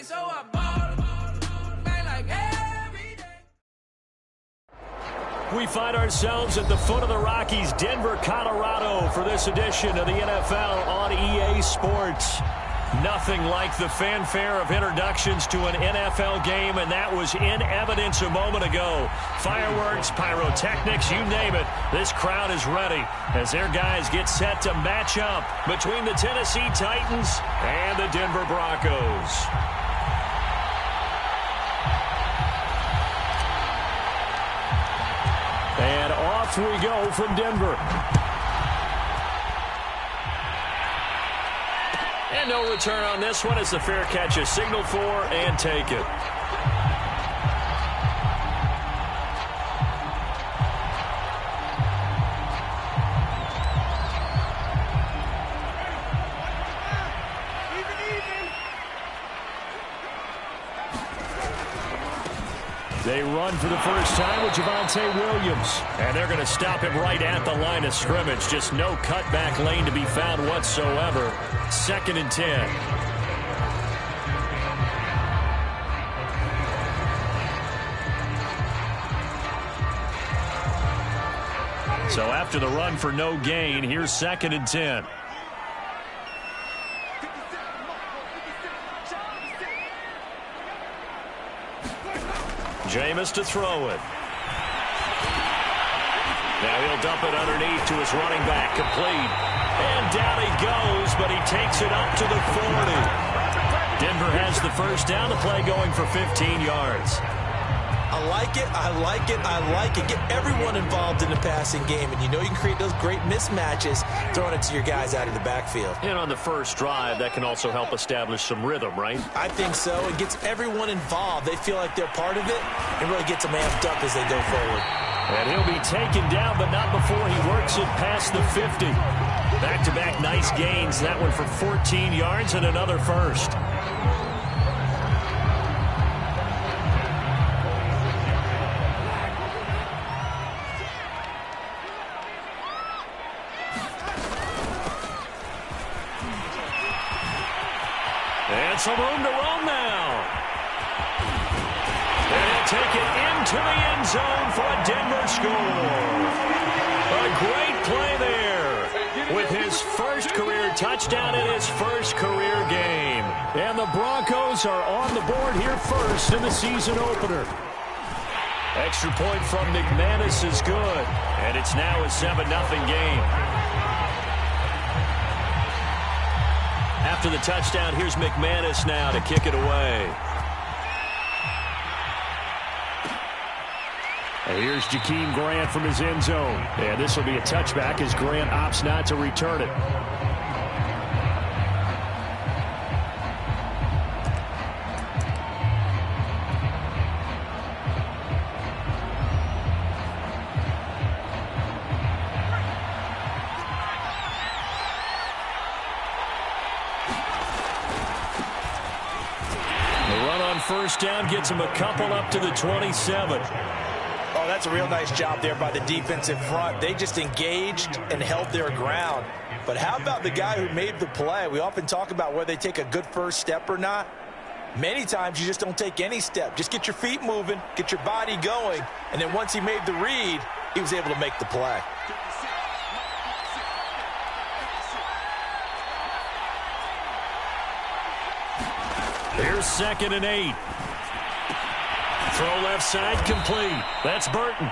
so I ball, man, like every day. We find ourselves at the foot of the Rockies, Denver, Colorado, for this edition of the NFL on EA Sports. Nothing like the fanfare of introductions to an NFL game, and that was in evidence a moment ago. Fireworks, pyrotechnics, you name it. This crowd is ready as their guys get set to match up between the Tennessee Titans and the Denver Broncos. And off we go from Denver. And no return on this one as the fair catch is signaled for and take it. They run for the first time with Javonte Williams. And they're going to stop him right at the line of scrimmage. Just no cutback lane to be found whatsoever. 2nd and 10. So after the run for no gain, here's 2nd and 10. Jameis to throw it. Now he'll dump it underneath to his running back, complete. And down he goes, but he takes it up to the 40. Denver has the first down, the play going for 15 yards. I like it, I like it, I like it. Get everyone involved in the passing game, and you know you can create those great mismatches throwing it to your guys out of the backfield. And on the first drive, that can also help establish some rhythm, right? I think so. It gets everyone involved. They feel like they're part of it, and really gets them amped up as they go forward. And he'll be taken down, but not before he works it past the 50. Back-to-back nice gains. That one for 14 yards and another first. And some room to roam now. And he'll take it into the end zone for a Denver score. A great play there with his first career touchdown in his first career game. And the Broncos are on the board here first in the season opener. Extra point from McManus is good. And it's now a 7-0 game. After the touchdown, here's McManus now to kick it away. And here's Jakeem Grant from his end zone. And this will be a touchback as Grant opts not to return it. First down gets him a couple up to the 27. Oh, that's a real nice job there by the defensive front. They just engaged and held their ground. But how about the guy who made the play? We often talk about whether they take a good first step or not. Many times you just don't take any step. Just get your feet moving, get your body going, and then once he made the read, he was able to make the play. Here's 2nd and 8. Throw left side complete. That's Burton.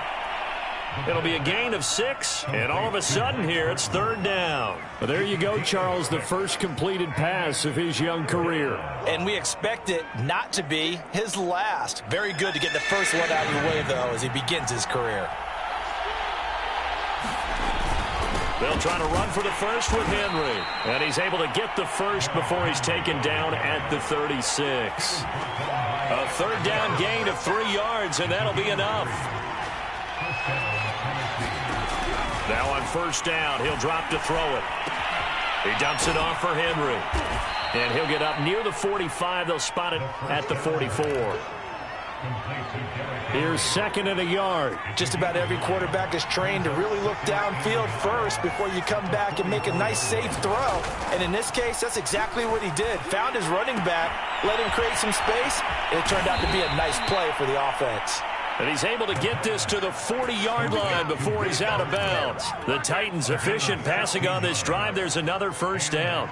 It'll be a gain of 6, and all of a sudden here it's 3rd down. Well, there you go, Charles, the first completed pass of his young career. And we expect it not to be his last. Very good to get the first one out of the way, though, as he begins his career. They'll try to run for the first with Henry. And he's able to get the first before he's taken down at the 36. A 3rd down gain of 3 yards, and that'll be enough. Now on 1st down, he'll drop to throw it. He dumps it off for Henry. And he'll get up near the 45. They'll spot it at the 44. Here's 2nd and a yard. Just about every quarterback is trained to really look downfield first before you come back and make a nice, safe throw. And in this case, that's exactly what he did. Found his running back let him create some space. It turned out to be a nice play for the offense. And he's able to get this to the 40-yard line before he's out of bounds. The Titans efficient passing on this drive. There's another first down.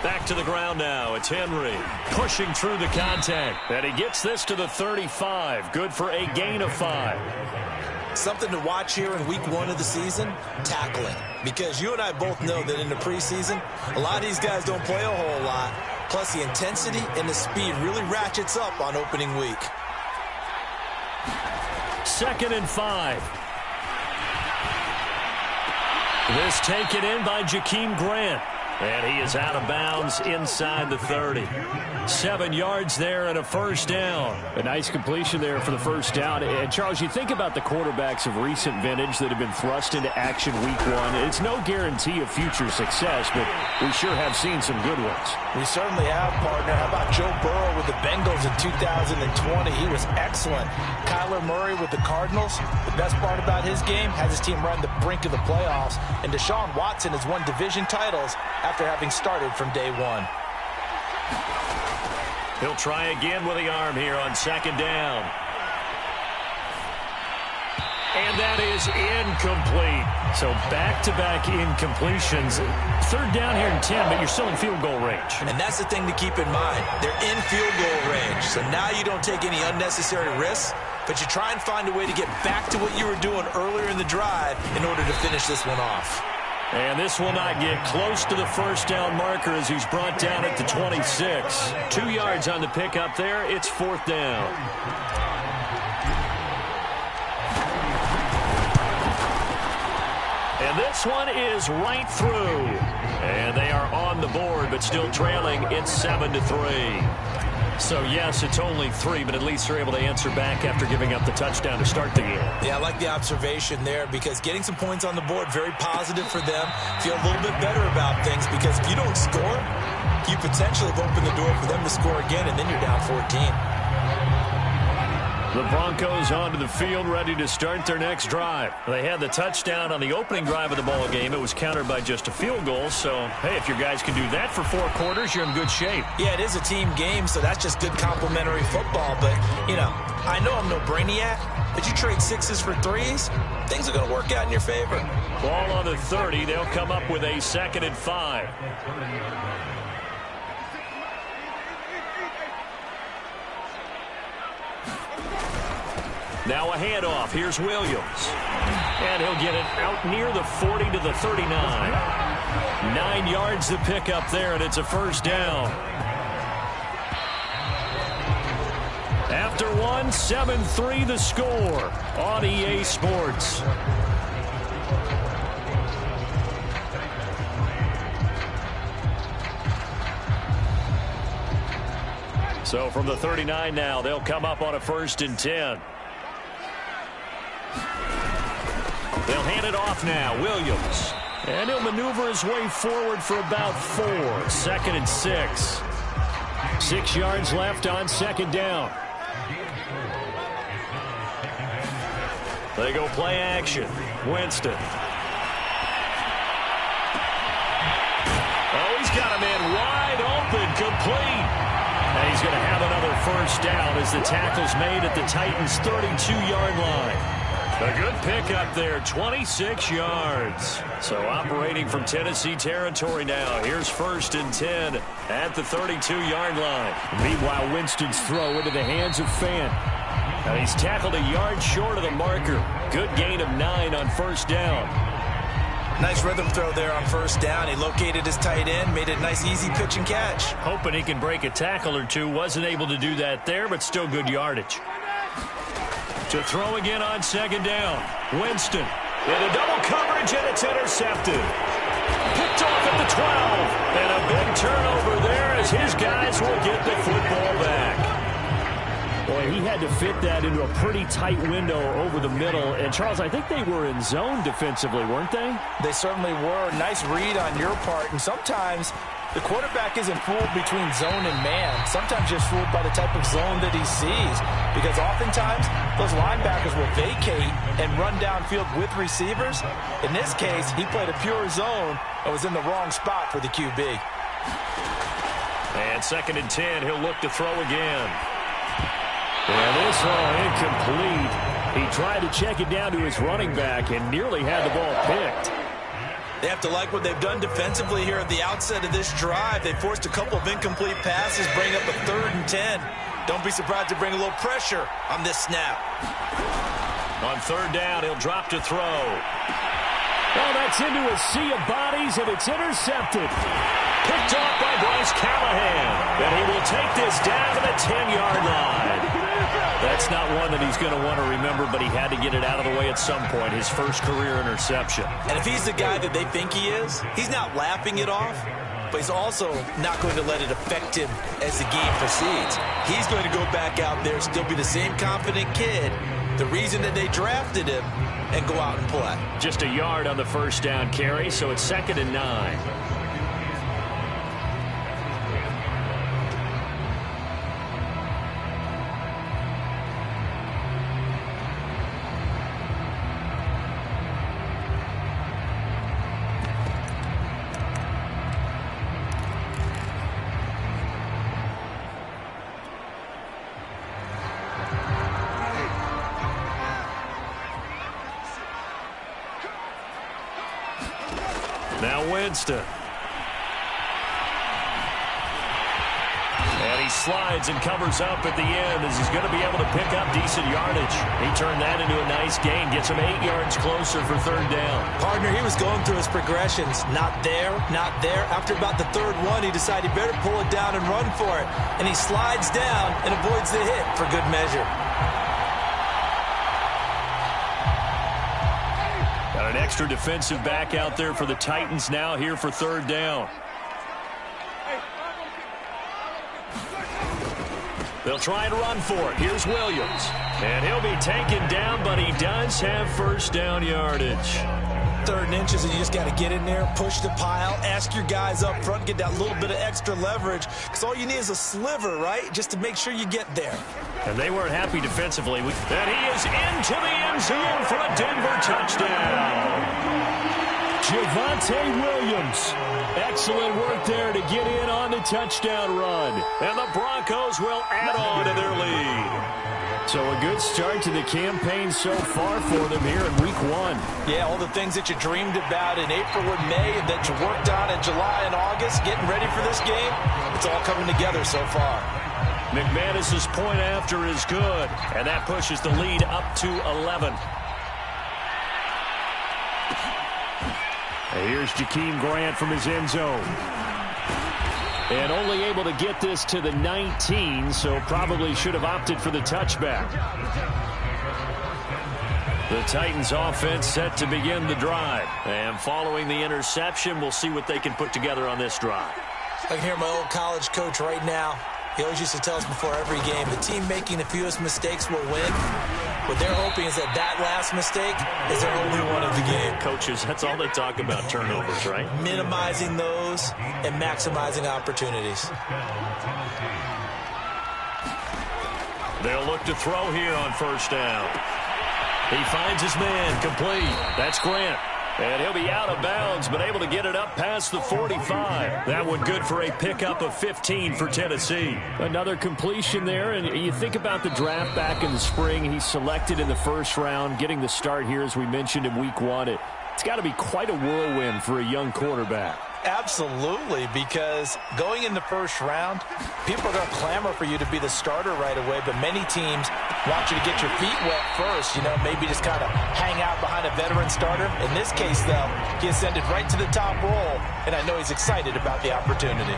Back to the ground now. It's Henry pushing through the contact. And he gets this to the 35. Good for a gain of 5. Something to watch here in week 1 of the season, tackling. Because you and I both know that in the preseason, a lot of these guys don't play a whole lot. Plus, the intensity and the speed really ratchets up on opening week. 2nd and 5. This taken in by Jakeem Grant. And he is out of bounds inside the 30. 7 yards there and a first down. A nice completion there for the first down. And, Charles, you think about the quarterbacks of recent vintage that have been thrust into action week 1. It's no guarantee of future success, but we sure have seen some good ones. We certainly have, partner. How about Joe Burrow with the Bengals in 2020? He was excellent. Kyler Murray with the Cardinals. The best part about his game, has his team run the brink of the playoffs. And Deshaun Watson has won division titles after having started from day 1. He'll try again with the arm here on 2nd down. And that is incomplete. So back-to-back incompletions. 3rd down here in 10, but you're still in field goal range. And that's the thing to keep in mind. They're in field goal range. So now you don't take any unnecessary risks, but you try and find a way to get back to what you were doing earlier in the drive in order to finish this one off. And this will not get close to the first down marker as he's brought down at the 26. 2 yards on the pickup there. It's 4th down. And this one is right through. And they are on the board, but still trailing. It's 7-3. So, yes, it's only 3, but at least they're able to answer back after giving up the touchdown to start the game. Yeah, I like the observation there because getting some points on the board, very positive for them. Feel a little bit better about things because if you don't score, you potentially have opened the door for them to score again, and then you're down 14. The Broncos onto the field, ready to start their next drive. They had the touchdown on the opening drive of the ball game. It was countered by just a field goal. So, hey, if your guys can do that for 4 quarters, you're in good shape. Yeah, it is a team game, so that's just good complementary football. But, you know, I know I'm no brainiac, but you trade 6s for 3s, things are going to work out in your favor. Ball on the 30. They'll come up with a 2nd and 5. Now a handoff. Here's Williams. And he'll get it out near the 40 to the 39. 9 yards to pick up there, and it's a first down. After 1, 7-3 the score on EA Sports. So from the 39 now, they'll come up on a 1st and 10. They'll hand it off now. Williams. And he'll maneuver his way forward for about 4. 2nd and 6. 6 yards left on 2nd down. They go play action. Winston. Oh, he's got a man wide open, complete. And he's going to have another first down as the tackle's made at the Titans' 32-yard line. A good pickup there, 26 yards. So operating from Tennessee territory now. Here's 1st and 10 at the 32-yard line. Meanwhile, Winston's throw into the hands of Fan. And he's tackled a yard short of the marker. Good gain of 9 on 1st down. Nice rhythm throw there on 1st down. He located his tight end, made it a nice, easy pitch and catch. Hoping he can break a tackle or two. Wasn't able to do that there, but still good yardage. To throw again on 2nd down. Winston into double coverage, and it's intercepted. Picked off at the 12. And a big turnover there as his guys will get the football back. Boy, he had to fit that into a pretty tight window over the middle. And, Charles, I think they were in zone defensively, weren't they? They certainly were. Nice read on your part. And sometimes The quarterback isn't fooled between zone and man. Sometimes just fooled by the type of zone that he sees. Because oftentimes, those linebackers will vacate and run downfield with receivers. In this case, he played a pure zone and was in the wrong spot for the QB. And 2nd and 10, he'll look to throw again. And this one incomplete. He tried to check it down to his running back and nearly had the ball picked. They have to like what they've done defensively here at the outset of this drive. They forced a couple of incomplete passes, bring up a 3rd and 10. Don't be surprised to bring a little pressure on this snap. On 3rd down, he'll drop to throw. Oh, that's into a sea of bodies, and it's intercepted. Picked off by Bryce Callahan. And he will take this down to the 10-yard line. That's not one that he's going to want to remember, but he had to get it out of the way at some point, his first career interception. And if he's the guy that they think he is, he's not laughing it off, but he's also not going to let it affect him as the game proceeds. He's going to go back out there, still be the same confident kid, the reason that they drafted him, and go out and play. Just a yard on the 1st down carry, so it's 2nd and 9. Now Winston. And he slides and covers up at the end as he's going to be able to pick up decent yardage. He turned that into a nice gain. Gets him 8 yards closer for 3rd down. Partner, he was going through his progressions. Not there, not there. After about the 3rd one, he decided he better pull it down and run for it. And he slides down and avoids the hit for good measure. Got an extra defensive back out there for the Titans now here for 3rd down. They'll try and run for it. Here's Williams. And he'll be taken down, but he does have 1st down yardage. 3rd and inches, and you just got to get in there, push the pile, ask your guys up front, get that little bit of extra leverage, because all you need is a sliver, right, just to make sure you get there. And they weren't happy defensively. And he is into the end zone for a Denver touchdown. Javonte Williams. Excellent work there to get in on the touchdown run. And the Broncos will add on to their lead. So a good start to the campaign so far for them here in Week 1. Yeah, all the things that you dreamed about in April and May and that you worked on in July and August, getting ready for this game, it's all coming together so far. McManus's point after is good, and that pushes the lead up to 11. And here's Jakeem Grant from his end zone. And only able to get this to the 19, so probably should have opted for the touchback. The Titans offense set to begin the drive. And following the interception, we'll see what they can put together on this drive. I can hear my old college coach right now. He always used to tell us before every game, the team making the fewest mistakes will win. What they're hoping is that last mistake is their only one of the game. Coaches, that's all they talk about, turnovers, right? Minimizing those and maximizing opportunities. They'll look to throw here on 1st down. He finds his man, complete. That's Grant. And he'll be out of bounds, but able to get it up past the 45. That one good for a pickup of 15 for Tennessee. Another completion there, and you think about the draft back in the spring. He's selected in the 1st round, getting the start here, as we mentioned, in Week 1. It's got to be quite a whirlwind for a young quarterback. Absolutely, because going in the 1st round, people are going to clamor for you to be the starter right away, but many teams want you to get your feet wet first, maybe just kind of hang out behind a veteran starter. In this case, though, he ascended right to the top role, and I know he's excited about the opportunity.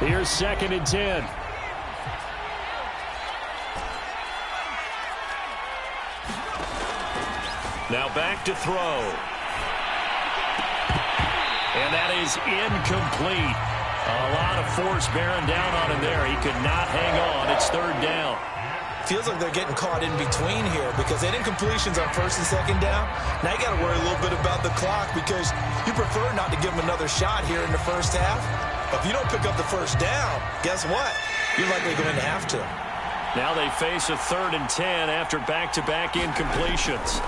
Here's 2nd and 10. Now back to throw. And that is incomplete. A lot of force bearing down on him there. He could not hang on. It's third down. Feels like they're getting caught in between here because they didn't completions on first and second down. Now you got to worry a little bit about the clock because you prefer not to give them another shot here in the first half. But if you don't pick up the first down, guess what? You're likely going to have to. Now they face a 3rd and 10 after back-to-back incompletions.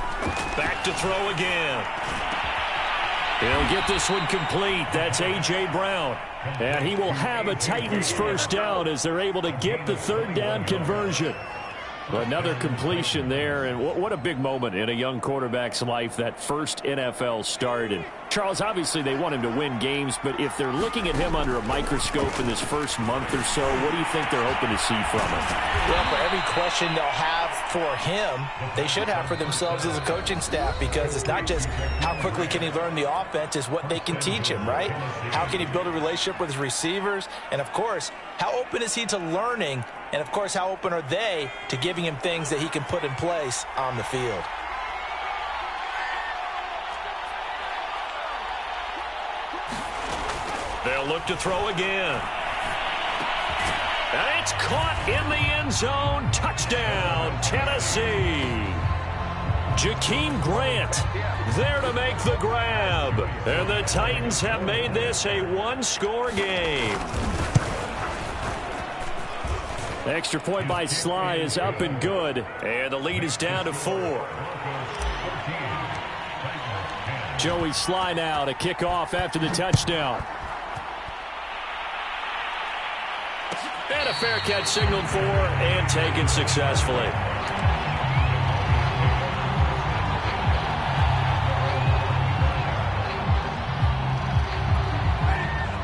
Back to throw again. He'll get this one complete. That's A.J. Brown. And he will have a Titans first down as they're able to get the 3rd down conversion. Another completion there, and what a big moment in a young quarterback's life, that first NFL start. And Charles, obviously they want him to win games, but if they're looking at him under a microscope in this first month or so, what do you think they're hoping to see from him? Well, for every question they'll have for him, they should have for themselves as a coaching staff, because it's not just how quickly can he learn the offense, it's what they can teach him, right? How can he build a relationship with his receivers? And, of course, how open is he to learning? And, of course, how open are they to giving him things that he can put in place on the field? They'll look to throw again. And it's caught in the end zone. Touchdown, Tennessee. Jakeem Grant there to make the grab. And the Titans have made this a one-score game. Extra point by Sly is up and good. And the lead is down to 4. Joey Sly now to kick off after the touchdown. And a fair catch signaled for and taken successfully.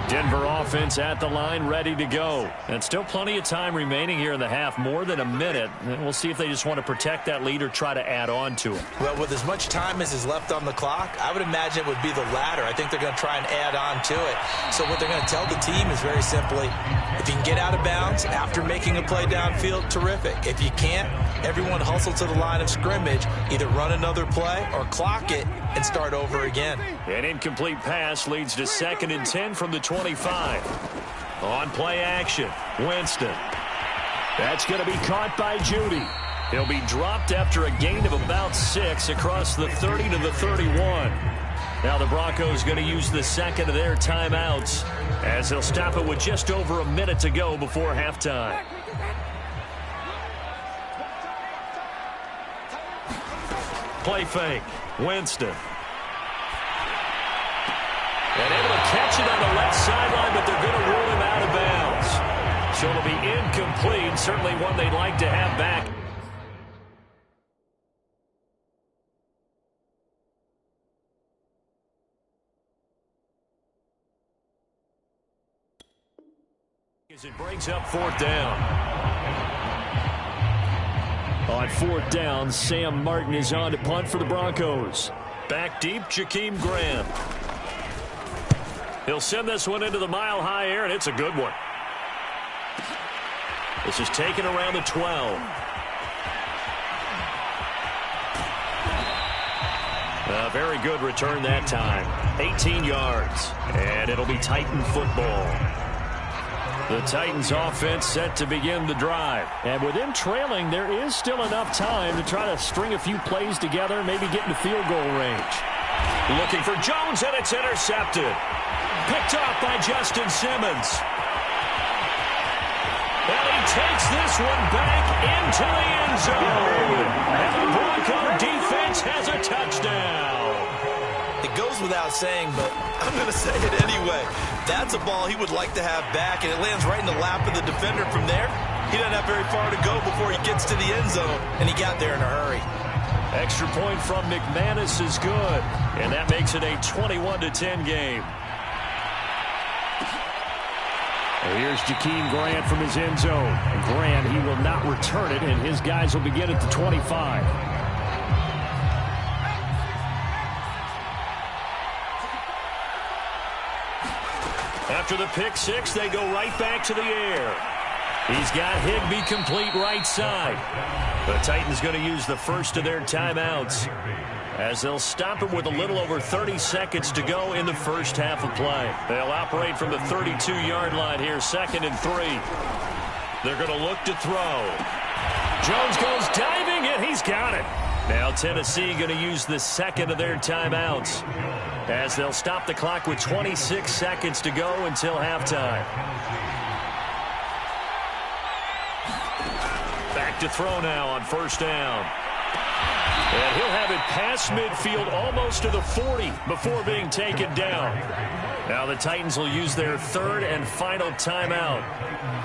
Denver offense at the line, ready to go. And still plenty of time remaining here in the half, more than a minute. And we'll see if they just want to protect that lead or try to add on to it. Well, with as much time as is left on the clock, I would imagine it would be the latter. I think they're going to try and add on to it. So what they're going to tell the team is very simply, if you can get out of bounds after making a play downfield, terrific. If you can't, everyone hustle to the line of scrimmage, either run another play or clock it and start over again. An incomplete pass leads to 2nd and 10 from the 25. On play action, Winston. That's going to be caught by Judy. He'll be dropped after a gain of about 6 across the 30 to the 31. Now the Broncos going to use the second of their timeouts as they'll stop it with just over a minute to go before halftime. Play fake, Winston. And able to catch it on the left sideline, but they're going to rule him out of bounds. So it'll be incomplete, certainly one they'd like to have back. As it brings up 4th down. On 4th down, Sam Martin is on to punt for the Broncos. Back deep, Jakeem Grant. He'll send this one into the mile-high air, and it's a good one. This is taken around the 12. A very good return that time. 18 yards, and it'll be Titan football. The Titans offense set to begin the drive. And with them trailing, there is still enough time to try to string a few plays together, maybe get into field goal range. Looking for Jones, and it's intercepted. Picked off by Justin Simmons. And he takes this one back into the end zone. And the Bronco defense has a touchdown. It goes without saying, but I'm going to say it anyway. That's a ball he would like to have back, and it lands right in the lap of the defender from there. He doesn't have very far to go before he gets to the end zone, and he got there in a hurry. Extra point from McManus is good, and that makes it a 21-10 game. Well, here's Jakeem Grant from his end zone. Grant, he will not return it, and his guys will begin at the 25. After the pick six, they go right back to the air. He's got Higbee complete right side. The Titans going to use the first of their timeouts. as they'll stop him with a little over 30 seconds to go in the first half of play. They'll operate from the 32-yard line here, 2nd and 3. They're going to look to throw. Jones goes diving, and he's got it. Now Tennessee going to use the second of their timeouts, as they'll stop the clock with 26 seconds to go until halftime. Back to throw now on 1st down. And he'll have it past midfield almost to the 40 before being taken down. Now the Titans will use their 3rd and final timeout,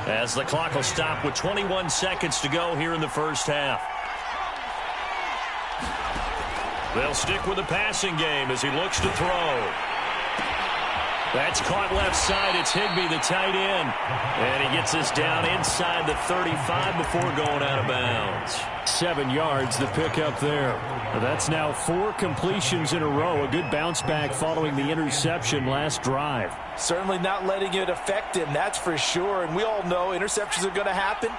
as the clock will stop with 21 seconds to go here in the first half. They'll stick with the passing game as he looks to throw. That's caught left side. It's Higbee, the tight end. And he gets us down inside the 35 before going out of bounds. 7 yards, the pickup there. That's now 4 completions in a row. A good bounce back following the interception last drive. Certainly not letting it affect him, that's for sure. And we all know interceptions are going to happen.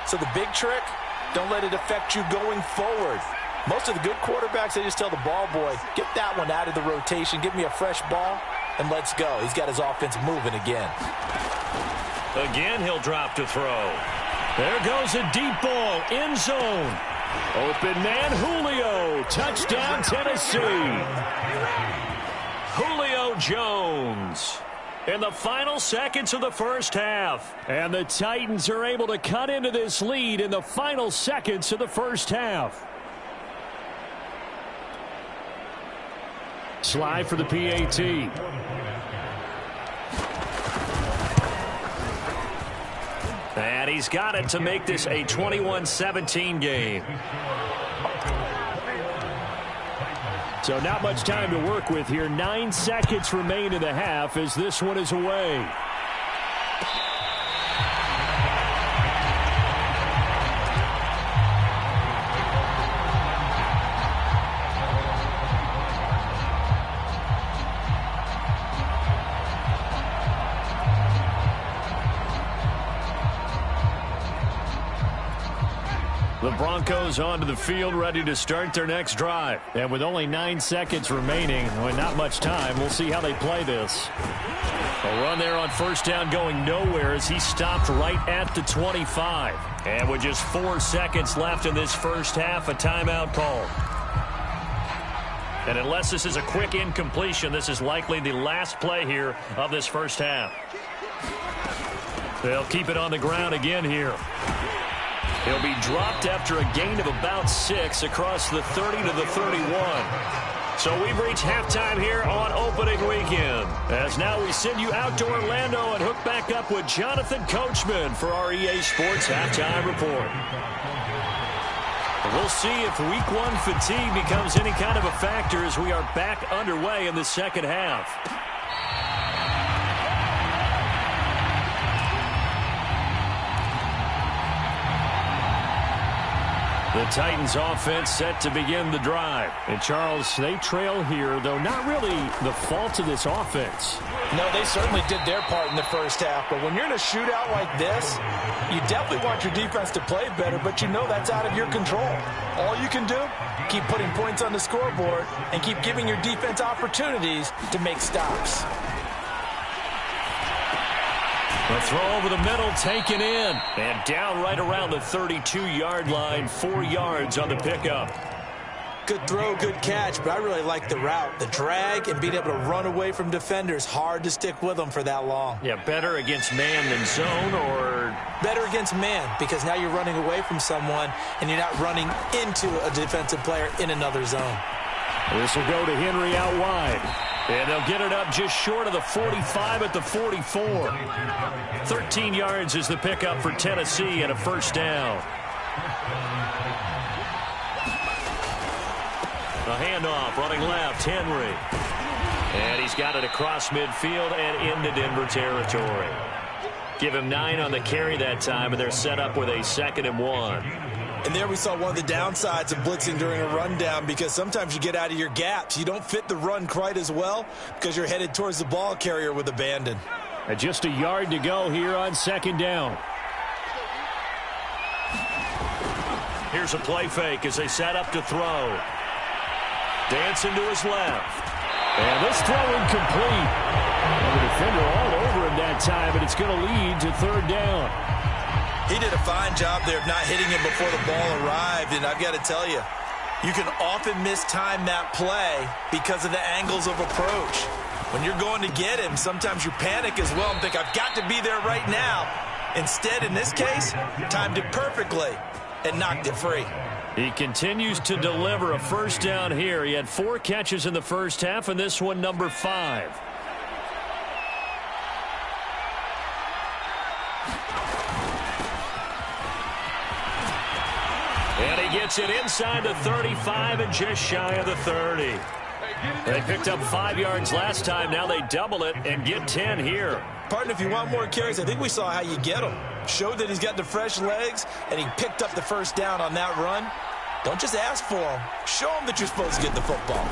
So the big trick, don't let it affect you going forward. Most of the good quarterbacks, they just tell the ball boy, get that one out of the rotation, give me a fresh ball, and let's go. He's got his offense moving again. Again, he'll drop to throw. There goes a deep ball, end zone. Open man, Julio. Touchdown, Tennessee. Julio Jones in the final seconds of the first half. And the Titans are able to cut into this lead in the final seconds of the first half. Slide for the PAT. And he's got it to make this a 21-17 game. So not much time to work with here. 9 seconds remain in the half as this one is away. The Broncos onto the field, ready to start their next drive. And with only 9 seconds remaining, well, not much time, we'll see how they play this. A run there on 1st down going nowhere as he stopped right at the 25. And with just 4 seconds left in this first half, a timeout call. And unless this is a quick incompletion, this is likely the last play here of this first half. They'll keep it on the ground again here. He'll be dropped after a gain of about 6 across the 30 to the 31. So we've reached halftime here on opening weekend. As now we send you out to Orlando and hook back up with Jonathan Coachman for our EA Sports Halftime Report. We'll see if Week 1 fatigue becomes any kind of a factor as we are back underway in the second half. The Titans offense set to begin the drive. And Charles, they trail here, though not really the fault of this offense. No, they certainly did their part in the first half. But when you're in a shootout like this, you definitely want your defense to play better, but you know that's out of your control. All you can do, keep putting points on the scoreboard and keep giving your defense opportunities to make stops. The throw over the middle, taken in, and down right around the 32-yard line, 4 yards on the pickup. Good throw, good catch, but I really like the route. The drag and being able to run away from defenders, hard to stick with them for that long. Yeah, better against man than zone, or? Better against man, because now you're running away from someone, and you're not running into a defensive player in another zone. This will go to Henry out wide. And they'll get it up just short of the 45 at the 44. 13 yards is the pickup for Tennessee and a first down. A handoff running left, Henry. And he's got it across midfield and into Denver territory. Give him 9 on the carry that time, and they're set up with a 2nd and 1. And there we saw one of the downsides of blitzing during a rundown, because sometimes you get out of your gaps. You don't fit the run quite as well because you're headed towards the ball carrier with abandon. And just a yard to go here on 2nd down. Here's a play fake as they set up to throw. Dancing to his left. And this throw incomplete. And the defender all over him that time, but it's going to lead to third down. He did a fine job there of not hitting him before the ball arrived, and I've got to tell you, you can often mistime that play because of the angles of approach. When you're going to get him, sometimes you panic as well and think, I've got to be there right now. Instead, in this case, timed it perfectly and knocked it free. He continues to deliver a first down here. He had 4 catches in the first half, and this one number 5. And he gets it inside the 35 and just shy of the 30. They picked up 5 yards last time. Now they double it and get 10 here. Partner, if you want more carries, I think we saw how you get him. Showed that he's got the fresh legs, and he picked up the first down on that run. Don't just ask for him. Show him that you're supposed to get the football.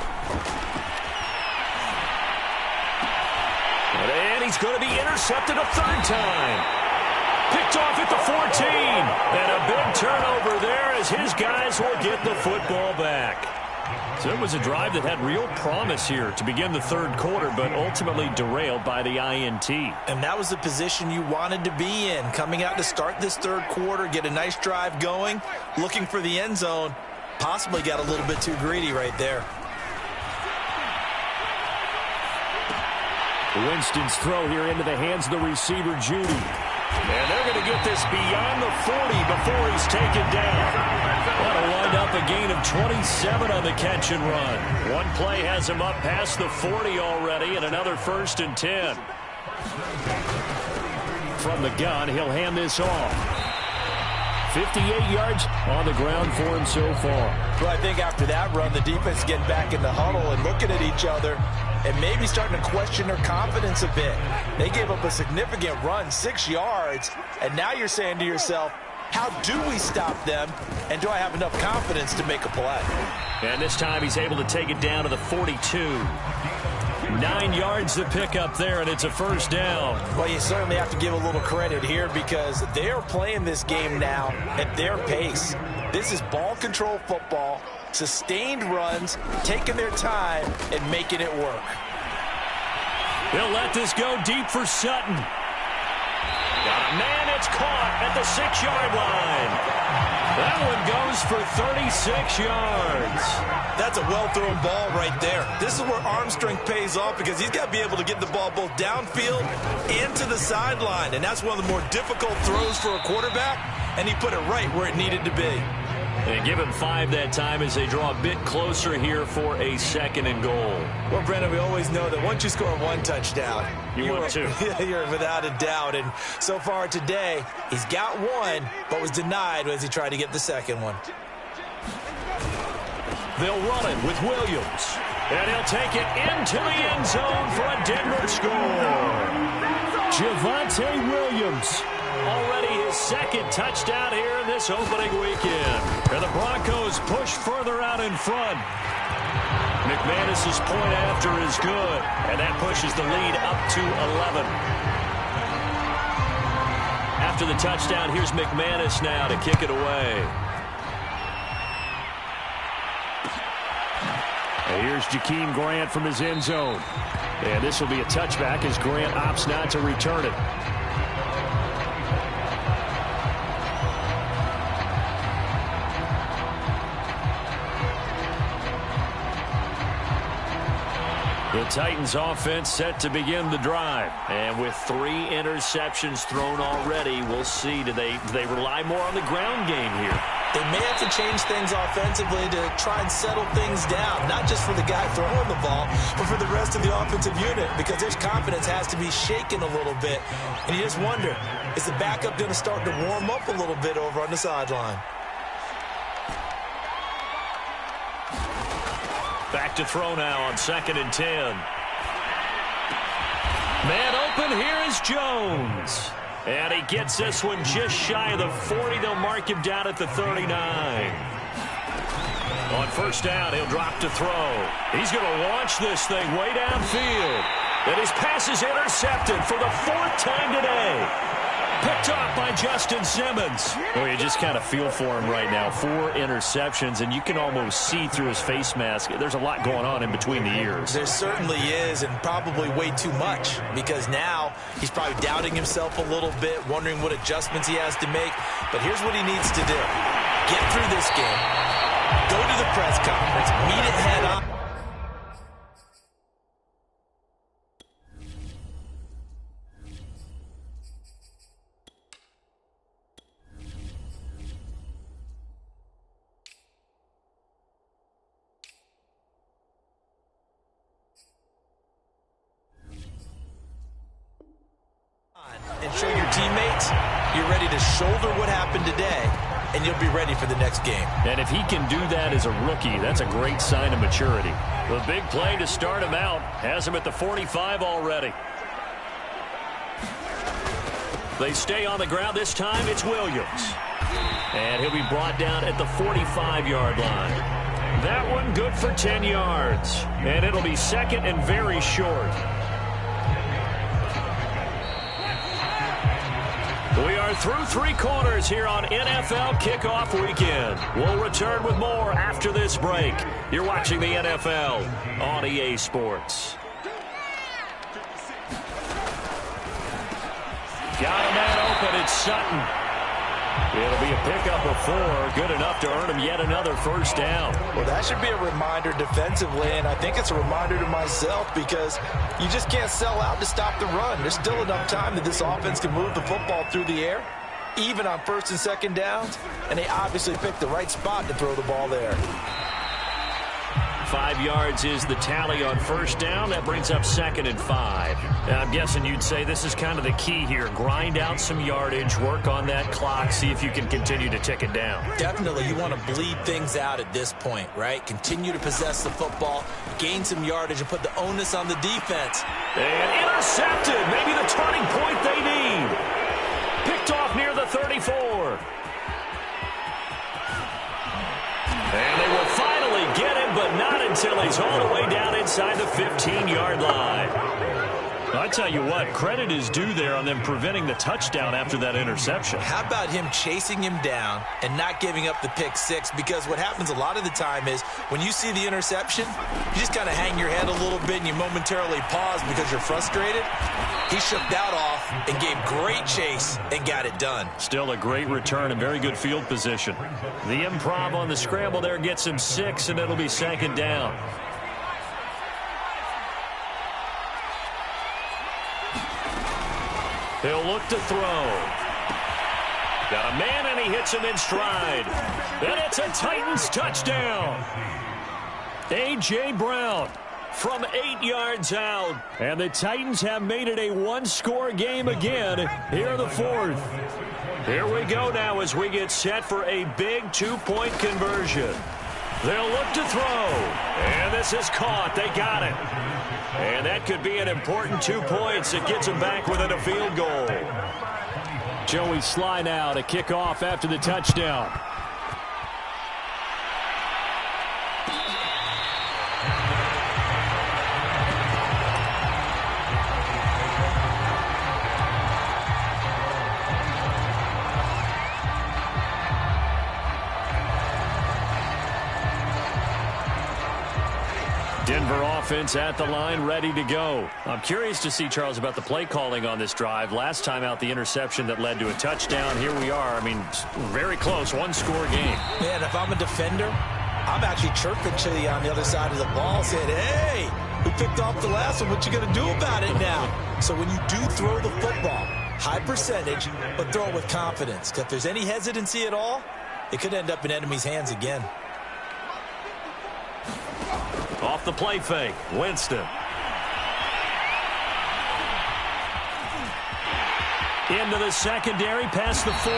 And he's going to be intercepted a third time. Picked off at the 14. And a big turnover there as his guys will get the football back. So it was a drive that had real promise here to begin the third quarter, but ultimately derailed by the INT. And that was the position you wanted to be in, coming out to start this third quarter, get a nice drive going, looking for the end zone. Possibly got a little bit too greedy right there. Winston's throw here into the hands of the receiver, Judy. And they're going to get this beyond the 40 before he's taken down. That'll wind up a gain of 27 on the catch and run. One play has him up past the 40 already, and another 1st and 10. From the gun, he'll hand this off. 58 yards on the ground for him so far. Well, I think after that run, the defense is getting back in the huddle and looking at each other and maybe starting to question their confidence a bit. They gave up a significant run, 6 yards, and now you're saying to yourself, how do we stop them, and do I have enough confidence to make a play? And this time he's able to take it down to the 42. 9 yards to pick up there, and it's a first down. Well, you certainly have to give a little credit here because they are playing this game now at their pace. This is ball control football, sustained runs, taking their time and making it work. He'll let this go deep for Sutton. Got a man, it's caught at the 6-yard line. That one goes for 36 yards. That's a well-thrown ball right there. This is where arm strength pays off because he's got to be able to get the ball both downfield and to the sideline. And that's one of the more difficult throws for a quarterback, and he put it right where it needed to be. And give him 5 that time as they draw a bit closer here for a 2nd and goal. Well, Brandon, we always know that once you score 1 touchdown, you're 2. You're without a doubt. And so far today, he's got 1, but was denied as he tried to get the 2nd one. They'll run it with Williams. And he'll take it into the end zone for a Denver score. Javonte Williams. Already his 2nd touchdown here in this opening weekend. And the Broncos push further out in front. McManus's point after is good. And that pushes the lead up to 11. After the touchdown, here's McManus now to kick it away. And here's Jakeem Grant from his end zone. And this will be a touchback as Grant opts not to return it. The Titans offense set to begin the drive. And with 3 interceptions thrown already, we'll see. Do they rely more on the ground game here? They may have to change things offensively to try and settle things down, not just for the guy throwing the ball, but for the rest of the offensive unit, because their confidence has to be shaken a little bit. And you just wonder, is the backup going to start to warm up a little bit over on the sideline? Back to throw now on 2nd and 10. Man open, here is Jones. And he gets this one just shy of the 40. They'll mark him down at the 39. On first down, he'll drop to throw. He's going to launch this thing way downfield. And his pass is intercepted for the 4th time today. Picked off by Justin Simmons. Well, you just kind of feel for him right now. 4 interceptions, and you can almost see through his face mask. There's a lot going on in between the ears. There certainly is, and probably way too much, because now he's probably doubting himself a little bit, wondering what adjustments he has to make. But here's what he needs to do. Get through this game. Go to the press conference. Meet it head on. And show your teammates you're ready to shoulder what happened today, and you'll be ready for the next game. And if he can do that as a rookie, that's a great sign of maturity. The big play to start him out has him at the 45 already. They stay on the ground. This time it's Williams. And he'll be brought down at the 45-yard line. That one good for 10 yards. And it'll be second and very short. We are through 3 quarters here on NFL Kickoff Weekend. We'll return with more after this break. You're watching the NFL on EA Sports. Got a man open. It's Sutton. It'll be a pickup of 4. Good enough to earn him yet another first down. Well, that should be a reminder defensively, and I think it's a reminder to myself, because you just can't sell out to stop the run. There's still enough time that this offense can move the football through the air, even on first and second downs, and they obviously picked the right spot to throw the ball there. 5 yards is the tally on first down. That brings up second and 5. Now, I'm guessing you'd say this is kind of the key here. Grind out some yardage, work on that clock, see if you can continue to tick it down. Definitely, you want to bleed things out at this point, right? Continue to possess the football, gain some yardage, and put the onus on the defense. And intercepted. Maybe the turning point they need. Picked off near the 34. And they will finally get him, but not until he's all the way down inside the 15-yard line. I tell you what, credit is due there on them preventing the touchdown after that interception. How about him chasing him down and not giving up the pick 6? Because what happens a lot of the time is when you see the interception, you just kind of hang your head a little bit and you momentarily pause because you're frustrated. He shook that off and gave great chase and got it done. Still a great return and very good field position. The improv on the scramble there gets him 6, and it'll be second down. He'll look to throw. Got a man, and he hits him in stride. And it's a Titans touchdown. A.J. Brown from 8 yards out. And the Titans have made it a 1-score game again here in the 4th. Here we go now as we get set for a big 2-point conversion. They'll look to throw. And this is caught. They got it. And that could be an important 2 points. It gets them back within a field goal. Joey Sly now to kick off after the touchdown. Denver offense at the line, ready to go. I'm curious to see, Charles, about the play calling on this drive. Last time out, the interception that led to a touchdown. Here we are. I mean, very close, 1-score game. Man, if I'm a defender, I'm actually chirping to you on the other side of the ball, saying, hey, we picked off the last one. What you going to do about it now? So when you do throw the football, high percentage, but throw it with confidence. Because if there's any hesitancy at all, it could end up in enemy's hands again. Off the play fake, Winston. Into the secondary, past the 40.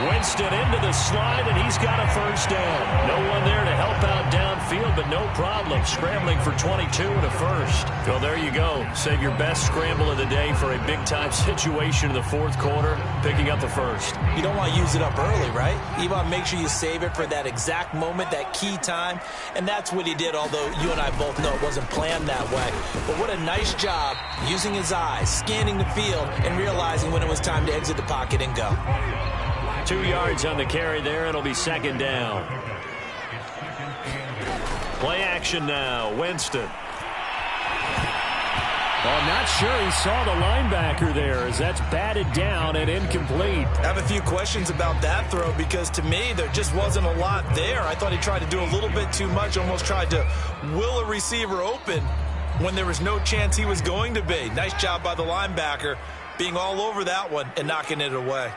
Winston into the slide, and he's got a first down. No one there to help out downfield, but no problem. Scrambling for 22 and a first. So there you go. Save your best scramble of the day for a big-time situation in the 4th quarter, picking up the first. You don't want to use it up early, right? You want to make sure you save it for that exact moment, that key time, and that's what he did, although you and I both know it wasn't planned that way. But what a nice job using his eyes, scanning the field, and realizing when it was time time to exit the pocket and go. 2 yards on the carry there. It'll be second down. Play action now. Winston. Well, I'm not sure he saw the linebacker there as that's batted down and incomplete. I have a few questions about that throw because to me there just wasn't a lot there. I thought he tried to do a little bit too much, almost tried to will a receiver open when there was no chance he was going to be. Nice job by the linebacker being all over that one and knocking it away.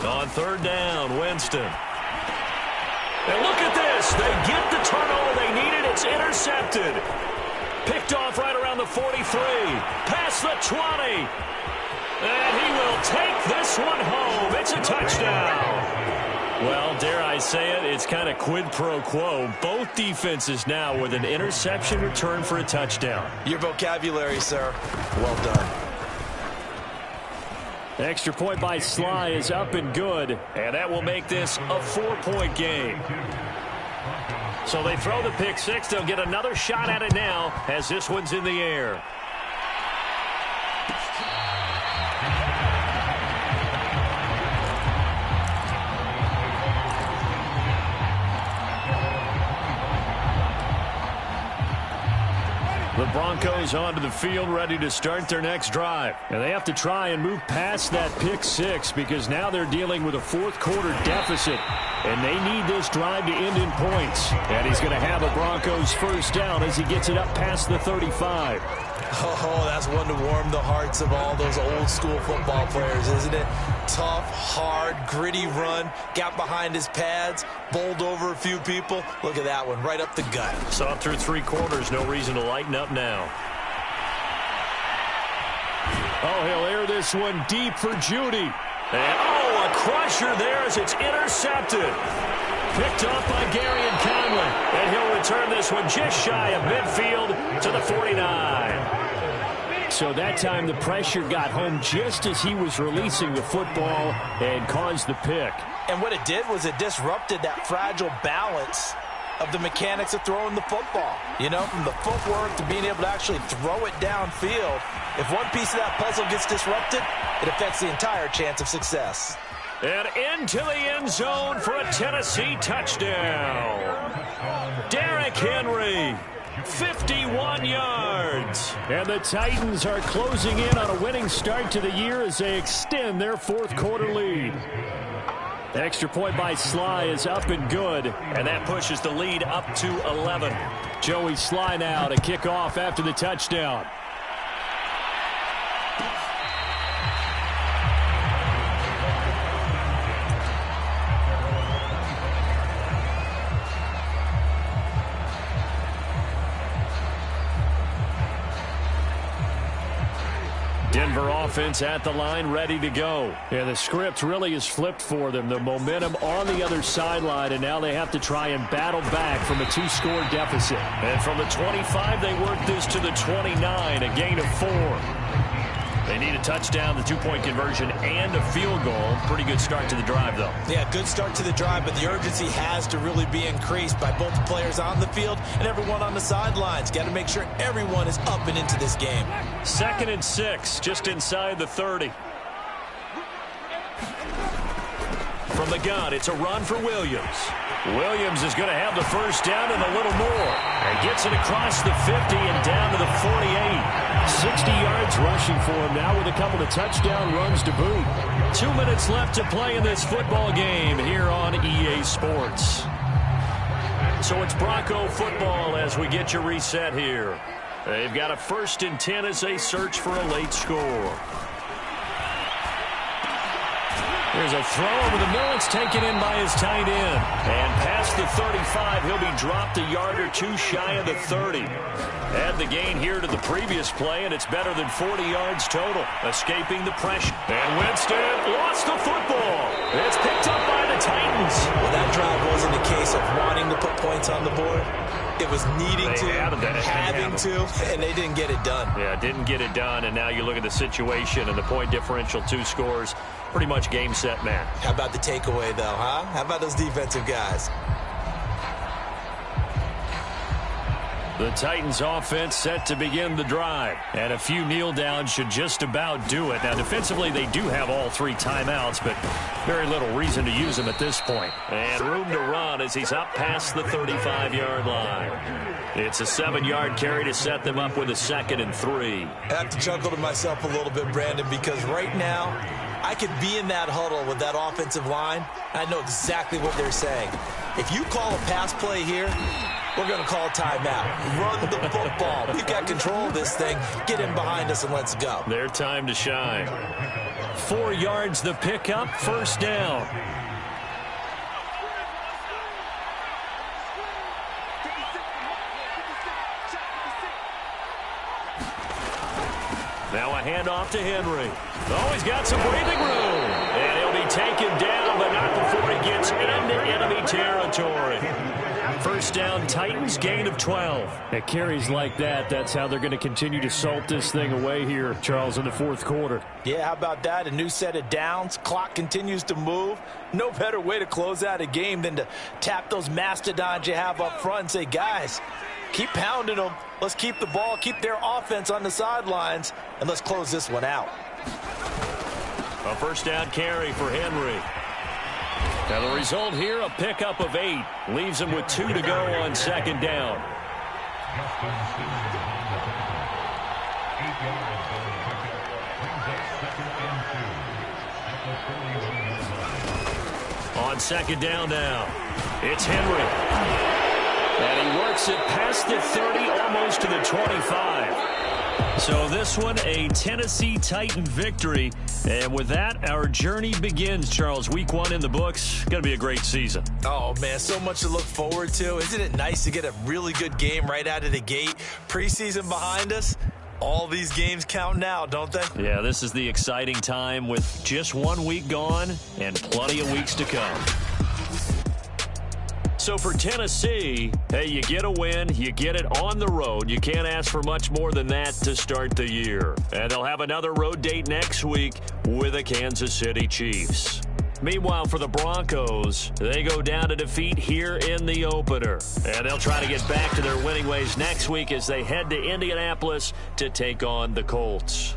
On third down, Winston. And look at this. They get the turnover they needed. It's intercepted. Picked off right around the 43. Past the 20. And he will take this one home. It's a touchdown. Well, dare I say it, it's kind of quid pro quo. Both defenses now with an interception return for a touchdown. Your vocabulary, sir. Well done. Extra point by Sly is up and good. And that will make this a 4-point game. So they throw the pick six. They'll get another shot at it now as this one's in the air. The Broncos onto the field ready to start their next drive. And they have to try and move past that pick six because now they're dealing with a fourth quarter deficit. And they need this drive to end in points. And he's going to have a Broncos first down as he gets it up past the 35. Oh, that's one to warm the hearts of all those old school football players, isn't it? Tough, hard, gritty run. Got behind his pads, bowled over a few people. Look at that one, right up the gut. Saw through three quarters, no reason to lighten up now. Oh, he'll air this one deep for Judy. And, oh, a crusher there as it's intercepted. Picked off by Gary and Conley. And he'll return this one just shy of midfield to the 49. So that time the pressure got home just as he was releasing the football and caused the pick. And what it did was it disrupted that fragile balance of the mechanics of throwing the football. You know, from the footwork to being able to actually throw it downfield. If one piece of that puzzle gets disrupted, it affects the entire chance of success. And into the end zone for a Tennessee touchdown. Derrick Henry, 51 yards. And the Titans are closing in on a winning start to the year as they extend their fourth quarter lead. Extra point by Sly is up and good. And that pushes the lead up to 11. Joey Sly now to kick off after the touchdown. Denver offense at the line, ready to go. Yeah, the script really is flipped for them. The momentum on the other sideline, and now they have to try and battle back from a two-score deficit. And from the 25, they work this to the 29, a gain of 4. They need a touchdown, the two-point conversion, and a field goal. Pretty good start to the drive, though. Yeah, good start to the drive, but the urgency has to really be increased by both the players on the field and everyone on the sidelines. Got to make sure everyone is up and into this game. 2nd and 6, just inside the 30. From the gun, it's a run for Williams. Williams is going to have the first down and a little more. And gets it across the 50 and down to the 48. 60 yards rushing for him now with a couple of touchdown runs to boot. 2 minutes left to play in this football game here on EA Sports. So it's Bronco football as we get you reset here. They've got a 1st and 10 as they search for a late score. There's a throw over the middle. It's taken in by his tight end. And past the 35, he'll be dropped a yard or two shy of the 30. Add the gain here to the previous play, and it's better than 40 yards total. Escaping the pressure. And Winston lost the football. It's picked up by the Titans. Well, that drive wasn't a case of wanting to put points on the board. It was needing to, having to, and they didn't get it done. Yeah, didn't get it done, and now you look at the situation and the point differential, 2 scores. Pretty much game, set, match. How about the takeaway, though, huh? How about those defensive guys? The Titans offense set to begin the drive. And a few kneel downs should just about do it. Now, defensively, they do have all 3 timeouts, but very little reason to use them at this point. And room to run as he's up past the 35-yard line. It's a 7-yard carry to set them up with a 2nd and 3. I have to chuckle to myself a little bit, Brandon, because right now I could be in that huddle with that offensive line. I know exactly what they're saying. If you call a pass play here, we're going to call timeout. Run the football. We've got control of this thing. Get in behind us and let's go. Their time to shine. 4 yards the pickup, 1st down. Now a handoff to Henry. Oh, he's got some breathing room. And he'll be taken down, but not before he gets into enemy territory. 1st down, Titans, gain of 12. At carries like that, that's how they're going to continue to salt this thing away here, Charles, in the 4th quarter. Yeah, how about that? A new set of downs. Clock continues to move. No better way to close out a game than to tap those mastodons you have up front and say, guys, keep pounding them. Let's keep the ball, keep their offense on the sidelines, and let's close this one out. A 1st down carry for Henry. Now the result here, a pickup of 8. Leaves him with 2 to go on 2nd down. On 2nd down now, it's Henry. And he works it past the 30, almost to the 25. So this one, a Tennessee Titan victory. And with that, our journey begins, Charles. Week 1 in the books. Going to be a great season. Oh, man, so much to look forward to. Isn't it nice to get a really good game right out of the gate? Preseason behind us. All these games count now, don't they? Yeah, this is the exciting time with just 1 week gone and plenty of weeks to come. So for Tennessee, hey, you get a win, you get it on the road. You can't ask for much more than that to start the year. And they'll have another road date next week with the Kansas City Chiefs. Meanwhile, for the Broncos, they go down to defeat here in the opener. And they'll try to get back to their winning ways next week as they head to Indianapolis to take on the Colts.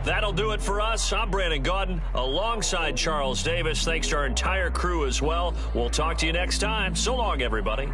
That'll do it for us. I'm Brandon Gaudin alongside Charles Davis. Thanks to our entire crew as well. We'll talk to you next time. So long, everybody.